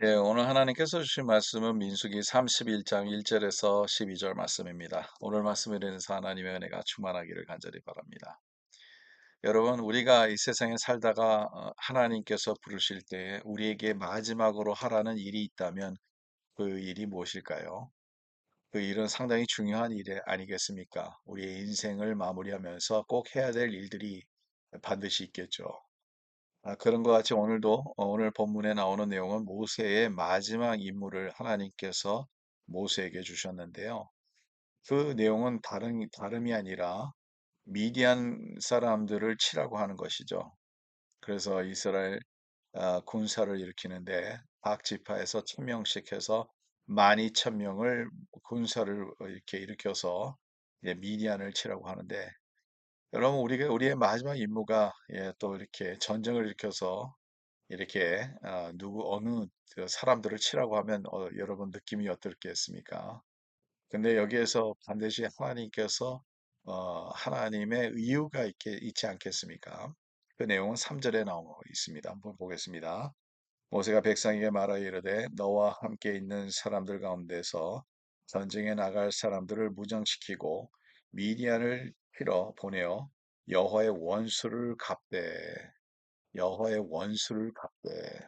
예, 오늘 하나님께서 주신 말씀은 민수기 31장 1절에서 12절 말씀입니다. 오늘 말씀에 대해서 하나님의 은혜가 충만하기를 간절히 바랍니다. 여러분, 우리가 이 세상에 살다가 하나님께서 부르실 때 우리에게 마지막으로 하라는 일이 있다면 그 일이 무엇일까요? 그 일은 상당히 중요한 일 아니겠습니까? 우리의 인생을 마무리하면서 꼭 해야 될 일들이 반드시 있겠죠. 그런 것 같이 오늘도 오늘 본문에 나오는 내용은 모세의 마지막 임무를 하나님께서 모세에게 주셨는데요. 그 내용은 다름이 아니라 미디안 사람들을 치라고 하는 것이죠. 그래서 이스라엘 군사를 일으키는데 각 지파에서 1,000명씩 해서 12,000명을 군사를 이렇게 일으켜서 미디안을 치라고 하는데 여러분 우리의 마지막 임무가 또 이렇게 전쟁을 일으켜서 이렇게 누구 어느 그 사람들을 치라고 하면 여러분 느낌이 어떻겠습니까? 근데 여기에서 반드시 하나님께서 하나님의 이유가 있지 않겠습니까? 그 내용은 3절에 나와 있습니다. 한번 보겠습니다. 모세가 백성에게 말하여 이르되 너와 함께 있는 사람들 가운데서 전쟁에 나갈 사람들을 무장시키고 미디안을 치러 보내어 여호와의 원수를 갚되 여호와의 원수를 갚되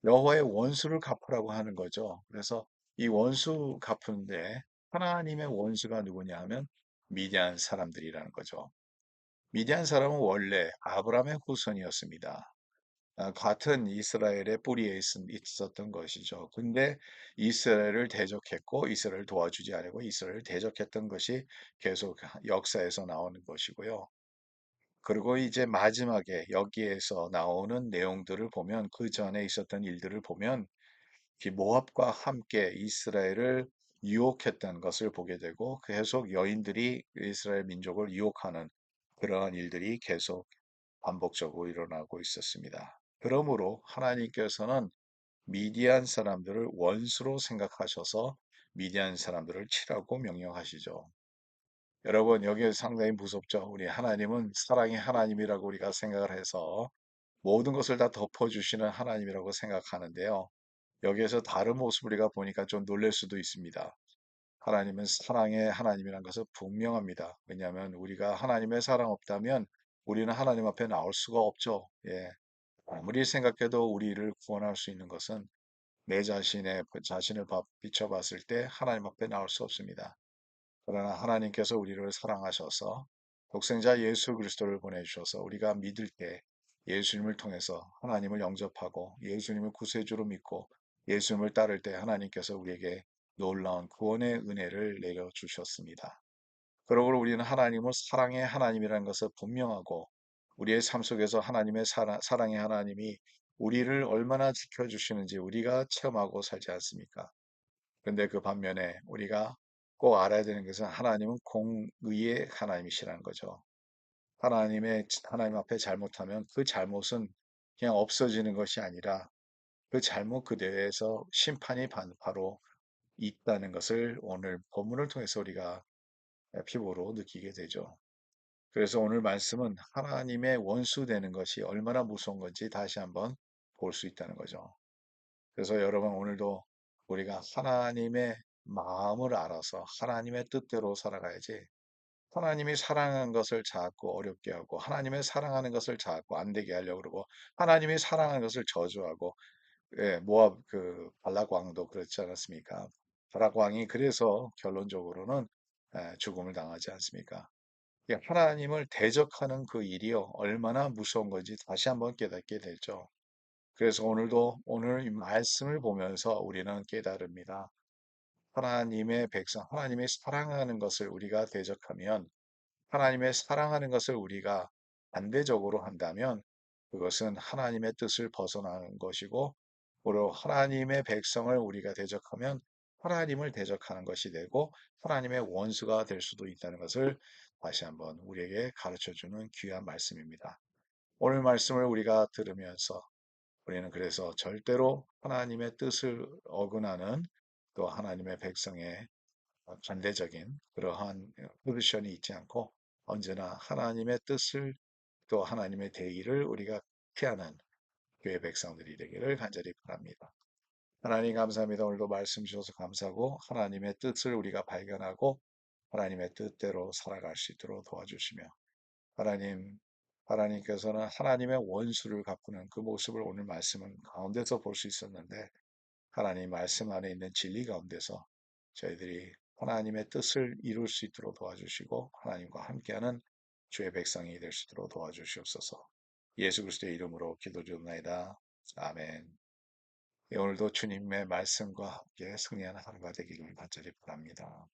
여호와의 원수를 갚으라고 하는 거죠. 그래서 이 원수 갚는데 하나님의 원수가 누구냐 하면 미디안 사람들이라는 거죠. 미디안 사람은 원래 아브라함의 후손이었습니다. 같은 이스라엘의 뿌리에 있었던 것이죠. 근데 이스라엘을 대적했고 이스라엘을 도와주지 않고 이스라엘을 대적했던 것이 계속 역사에서 나오는 것이고요. 그리고 이제 마지막에 여기에서 나오는 내용들을 보면 그 전에 있었던 일들을 보면 모압과 함께 이스라엘을 유혹했던 것을 보게 되고 계속 여인들이 이스라엘 민족을 유혹하는 그러한 일들이 계속 반복적으로 일어나고 있었습니다. 그러므로 하나님께서는 미디안 사람들을 원수로 생각하셔서 미디안 사람들을 치라고 명령하시죠. 여러분, 여기에 상당히 무섭죠. 우리 하나님은 사랑의 하나님이라고 우리가 생각을 해서 모든 것을 다 덮어주시는 하나님이라고 생각하는데요. 여기에서 다른 모습을 우리가 보니까 좀 놀랄 수도 있습니다. 하나님은 사랑의 하나님이라는 것은 분명합니다. 왜냐하면 우리가 하나님의 사랑 없다면 우리는 하나님 앞에 나올 수가 없죠. 예. 아무리 생각해도 우리를 구원할 수 있는 것은 내 자신을 비춰봤을 때 하나님 앞에 나올 수 없습니다. 그러나 하나님께서 우리를 사랑하셔서 독생자 예수 그리스도를 보내주셔서 우리가 믿을 때 예수님을 통해서 하나님을 영접하고 예수님을 구세주로 믿고 예수님을 따를 때 하나님께서 우리에게 놀라운 구원의 은혜를 내려주셨습니다. 그러므로 우리는 하나님을 사랑의 하나님이라는 것을 분명하고 우리의 삶 속에서 하나님의 사랑의 하나님이 우리를 얼마나 지켜주시는지 우리가 체험하고 살지 않습니까? 근데 그 반면에 우리가 꼭 알아야 되는 것은 하나님은 공의의 하나님이시라는 거죠. 하나님 앞에 잘못하면 그 잘못은 그냥 없어지는 것이 아니라 그 잘못 그대에서 심판이 바로 있다는 것을 오늘 본문을 통해서 우리가 피부로 느끼게 되죠. 그래서 오늘 말씀은 하나님의 원수 되는 것이 얼마나 무서운 건지 다시 한번 볼 수 있다는 거죠. 그래서 여러분 오늘도 우리가 하나님의 마음을 알아서 하나님의 뜻대로 살아가야지 하나님이 사랑하는 것을 자꾸 어렵게 하고 하나님의 사랑하는 것을 자꾸 안 되게 하려고 그러고 하나님이 사랑하는 것을 저주하고 모압 그 발락 왕도 그렇지 않았습니까? 발락 왕이 그래서 결론적으로는 죽음을 당하지 않습니까? 하나님을 대적하는 그 일이요 얼마나 무서운 건지 다시 한번 깨닫게 되죠. 그래서 오늘 이 말씀을 보면서 우리는 깨달습니다. 하나님의 백성, 하나님의 사랑하는 것을 우리가 대적하면, 하나님의 사랑하는 것을 우리가 반대적으로 한다면, 그것은 하나님의 뜻을 벗어나는 것이고, 그리고 하나님의 백성을 우리가 대적하면 하나님을 대적하는 것이 되고, 하나님의 원수가 될 수도 있다는 것을 다시 한번 우리에게 가르쳐 주는 귀한 말씀입니다. 오늘 말씀을 우리가 들으면서 우리는 그래서 절대로 하나님의 뜻을 어긋나는 또 하나님의 백성의 반대적인 그러한 포지션이 있지 않고 언제나 하나님의 뜻을 또 하나님의 대의를 우리가 피하는 교회 백성들이 되기를 간절히 바랍니다. 하나님 감사합니다. 오늘도 말씀 주셔서 감사하고 하나님의 뜻을 우리가 발견하고 하나님의 뜻대로 살아갈 수 있도록 도와주시며 하나님, 하나님께서는 하나님의 원수를 갚는 그 모습을 오늘 말씀은 가운데서 볼 수 있었는데 하나님 말씀 안에 있는 진리 가운데서 저희들이 하나님의 뜻을 이룰 수 있도록 도와주시고 하나님과 함께하는 주의 백성이 될 수 있도록 도와주시옵소서. 예수 그리스도의 이름으로 기도드립니다. 아멘. 예, 오늘도 주님의 말씀과 함께 승리하는 하루가 되기를 간절히 바랍니다.